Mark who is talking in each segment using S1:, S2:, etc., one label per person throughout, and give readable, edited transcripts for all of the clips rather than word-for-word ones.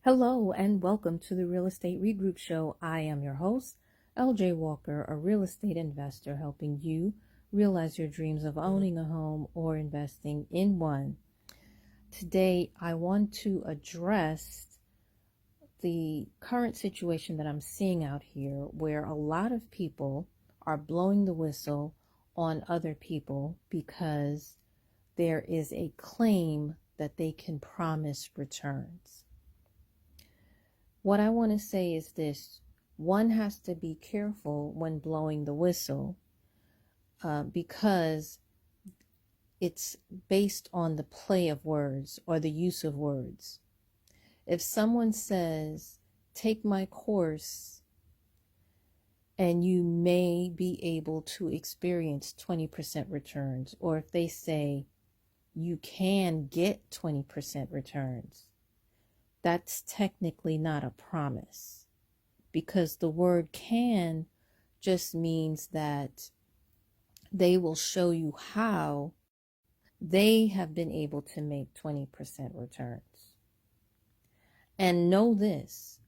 S1: Hello and welcome to the Real Estate Regroup Show. I am your host, LJ Walker, a real estate investor helping you realize your dreams of owning a home or investing in one. Today, I want to address the current situation that I'm seeing out here where a lot of people are blowing the whistle on other people because there is a claim that they can promise returns. What I want to say is this: one has to be careful when blowing the whistle because it's based on the play of words or the use of words. If someone says, take my course and you may be able to experience 20% returns, or if they say you can get 20% returns, that's technically not a promise, because the word can just means that they will show you how they have been able to make 20% returns. And know this,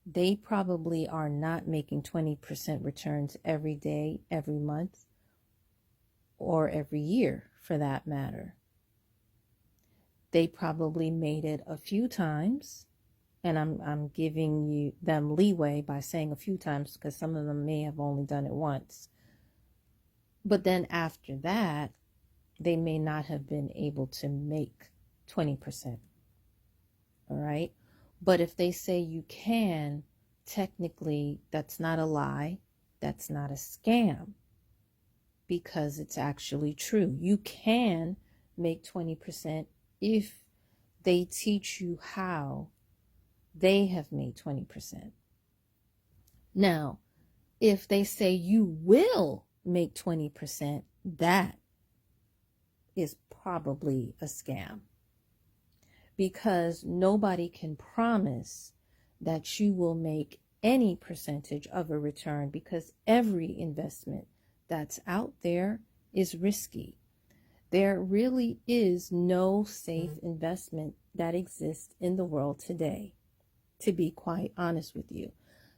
S1: they probably are not making 20% returns every day, every month, or every year for that matter. They probably made it a few times, and I'm giving them leeway by saying a few times because some of them may have only done it once. But then after that, they may not have been able to make 20%. All right? But if they say you can, technically that's not a lie. That's not a scam, because it's actually true. You can make 20% if they teach you how they have made 20%. Now, if they say you will make 20%, that is probably a scam, because nobody can promise that you will make any percentage of a return, because every investment that's out there is risky. There really is no safe investment that exists in the world today, to be quite honest with you.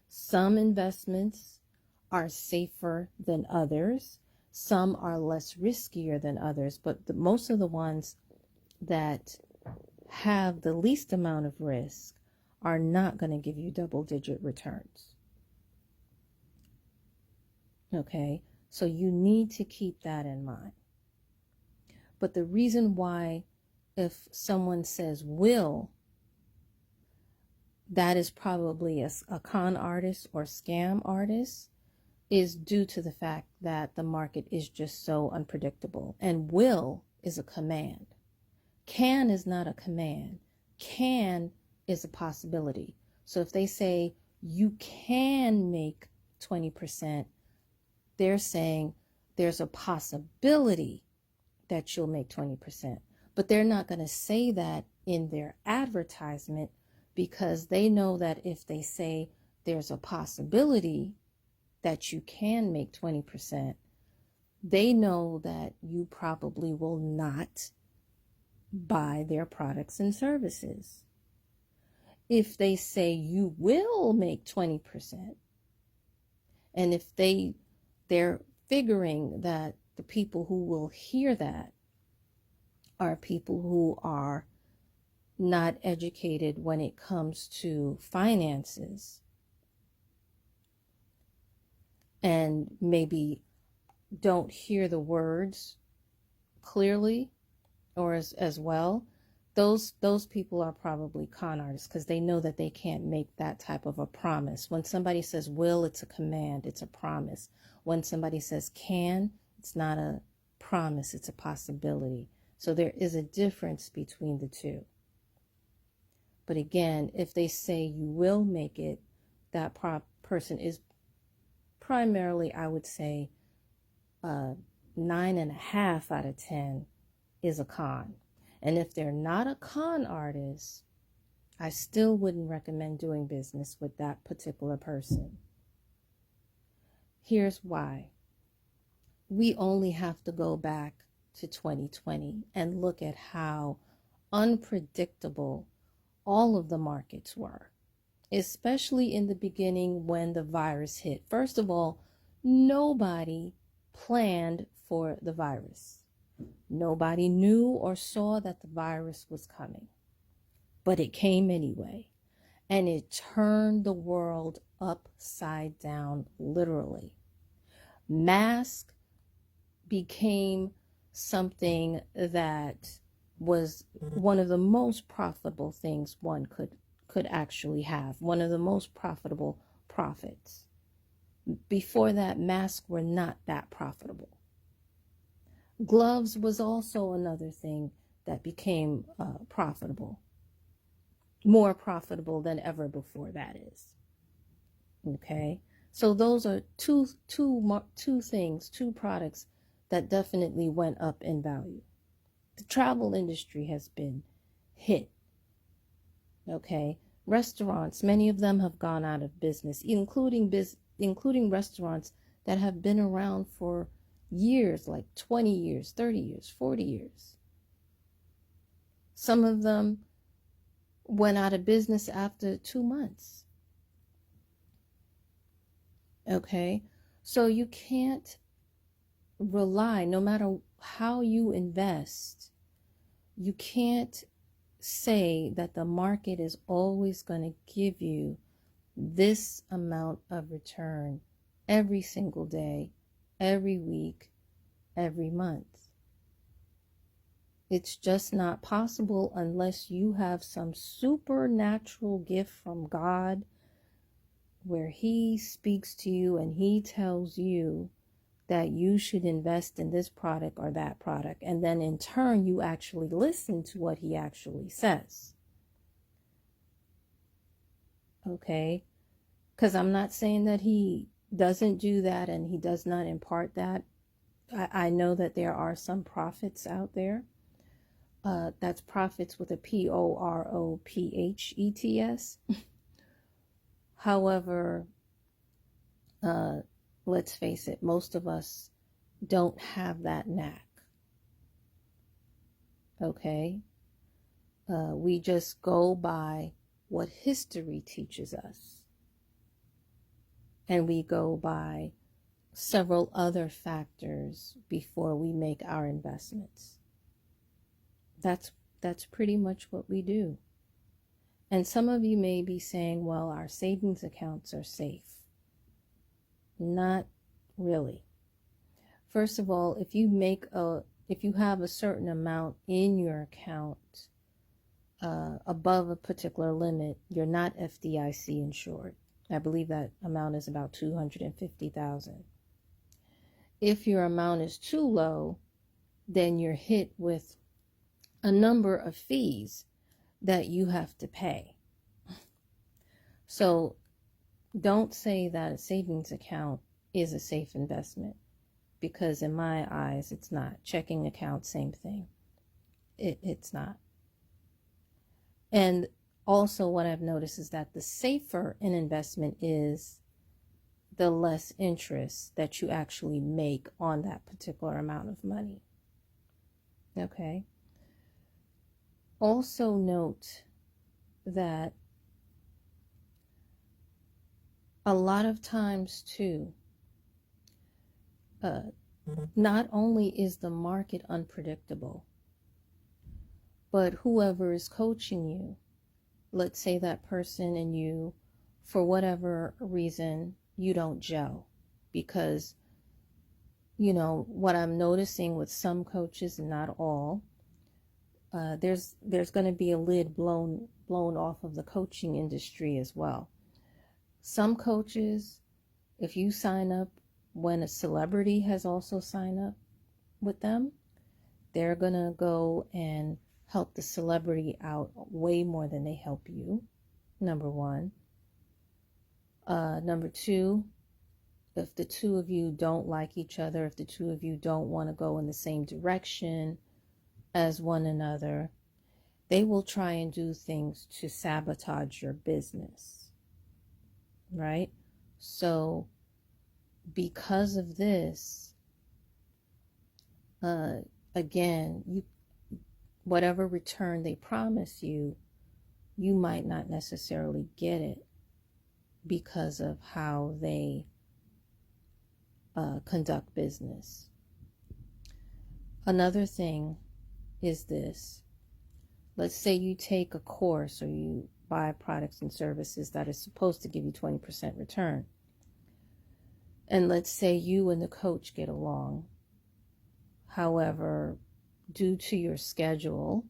S1: Some investments are safer than others. Some are less riskier than others, but most of the ones that have the least amount of risk are not going to give you double-digit returns. Okay, so you need to keep that in mind. But the reason why, if someone says will, that is probably a con artist or scam artist, is due to the fact that the market is just so unpredictable. And will is a command. Can is not a command. Can is a possibility. So if they say you can make 20%, they're saying there's a possibility that you'll make 20%. But they're not going to say that in their advertisement, because they know that if they say there's a possibility that you can make 20%, they know that you probably will not buy their products and services. If they say you will make 20%, and if they're figuring that the people who will hear that are people who are not educated when it comes to finances, and maybe don't hear the words clearly or as well, those people are probably con artists, because they know that they can't make that type of a promise. When somebody says will, it's a command, it's a promise. When somebody says can, it's not a promise, it's a possibility. So there is a difference between the two. But again, if they say you will make it, that person is primarily, I would say, 9.5 out of 10 is a con. And if they're not a con artist, I still wouldn't recommend doing business with that particular person. Here's why. We only have to go back to 2020 and look at how unpredictable All of the markets were, especially in the beginning when the virus hit. First of all, nobody planned for the virus. Nobody knew or saw that the virus was coming, but it came anyway. And it turned the world upside down, literally. Mask became something that was one of the most profitable things one could actually have, one of the most profitable profits. Before that, masks were not that profitable. Gloves was also another thing that became profitable, more profitable than ever before, that is. Okay, so those are two things, two products that definitely went up in value. The travel industry has been hit. Okay, restaurants, many of them have gone out of business, including restaurants that have been around for years, like 20 years, 30 years, 40 years. Some of them went out of business after 2 months. Okay, so you can't rely, no matter how you invest, you can't say that the market is always going to give you this amount of return every single day, every week, every month. It's just not possible unless you have some supernatural gift from God where He speaks to you and He tells you that you should invest in this product or that product. And then in turn, you actually listen to what He actually says. Okay? Because I'm not saying that He doesn't do that and He does not impart that. I know that there are some prophets out there. That's prophets with a Prophets. However, let's face it, most of us don't have that knack. Okay? We just go by what history teaches us. And we go by several other factors before we make our investments. That's pretty much what we do. And some of you may be saying, well, our savings accounts are safe. Not really. First of all, if you have a certain amount in your account above a particular limit, you're not FDIC insured. I believe that amount is about $250,000. If your amount is too low, then you're hit with a number of fees that you have to pay. So don't say that a savings account is a safe investment, because in my eyes, it's not. Checking account, same thing. It's not. And also what I've noticed is that the safer an investment is, the less interest that you actually make on that particular amount of money. Okay? Also note that a lot of times too, not only is the market unpredictable, but whoever is coaching you, let's say that person and you, for whatever reason, you don't gel. Because, what I'm noticing with some coaches, and not all, there's going to be a lid blown off of the coaching industry as well. Some coaches, if you sign up when a celebrity has also signed up with them, they're going to go and help the celebrity out way more than they help you, number one. Number two, if the two of you don't like each other, if the two of you don't want to go in the same direction as one another, they will try and do things to sabotage your business, right? So because of this, again, whatever return they promise you, you might not necessarily get it because of how they conduct business. Another thing is this. Let's say you take a course or you buy products and services that are supposed to give you 20% return. And let's say you and the coach get along. However, due to your schedule,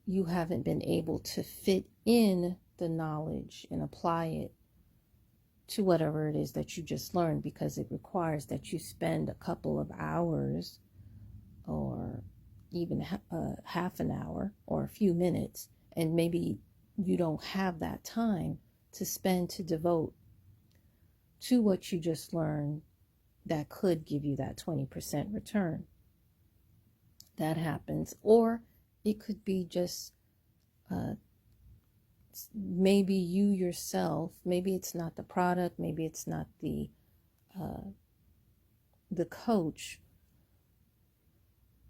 S1: you haven't been able to fit in the knowledge and apply it to whatever it is that you just learned, because it requires that you spend a couple of hours or even half an hour or a few minutes, and maybe you don't have that time to spend to devote to what you just learned that could give you that 20% return. That happens. Or it could be just maybe you yourself, maybe it's not the product, maybe it's not the coach,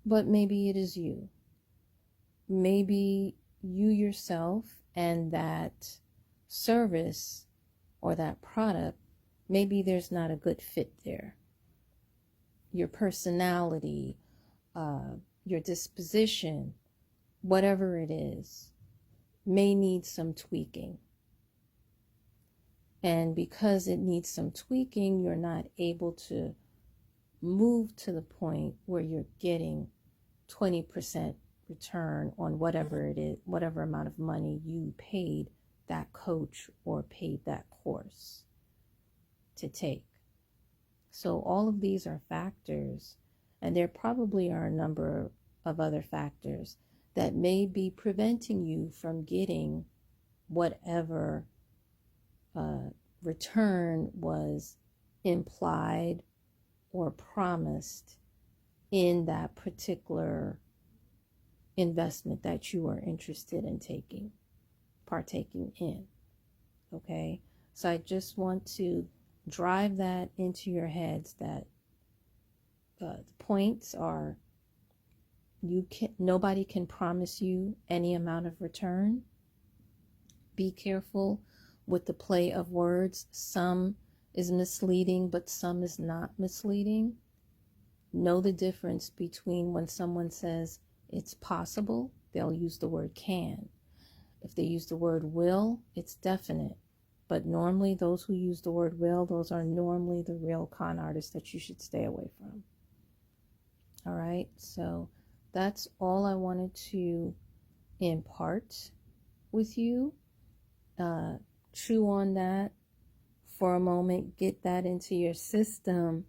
S1: but maybe it is you. Maybe you yourself and that service or that product, maybe there's not a good fit there. Your personality, your disposition, whatever it is, may need some tweaking. And because it needs some tweaking, you're not able to move to the point where you're getting 20% return on whatever it is, whatever amount of money you paid that coach or paid that course to take. So all of these are factors, and there probably are a number of other factors that may be preventing you from getting whatever return was implied or promised in that particular investment that you are interested in partaking in. Okay, so I just want to drive that into your heads that the points are, nobody can promise you any amount of return. Be careful with the play of words. Some is misleading, but some is not misleading. Know the difference between when someone says it's possible, they'll use the word can. If they use the word will, it's definite. But normally those who use the word will, those are normally the real con artists that you should stay away from. All right, so that's all I wanted to impart with you. Chew on that for a moment, get that into your system,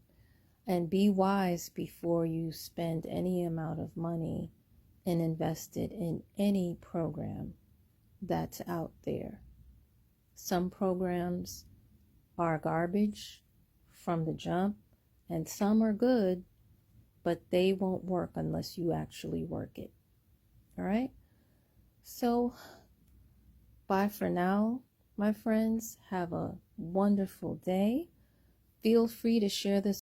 S1: and be wise before you spend any amount of money and invest it in any program that's out there. Some programs are garbage from the jump, and some are good, but they won't work unless you actually work it. All right? So, bye for now, my friends. Have a wonderful day. Feel free to share this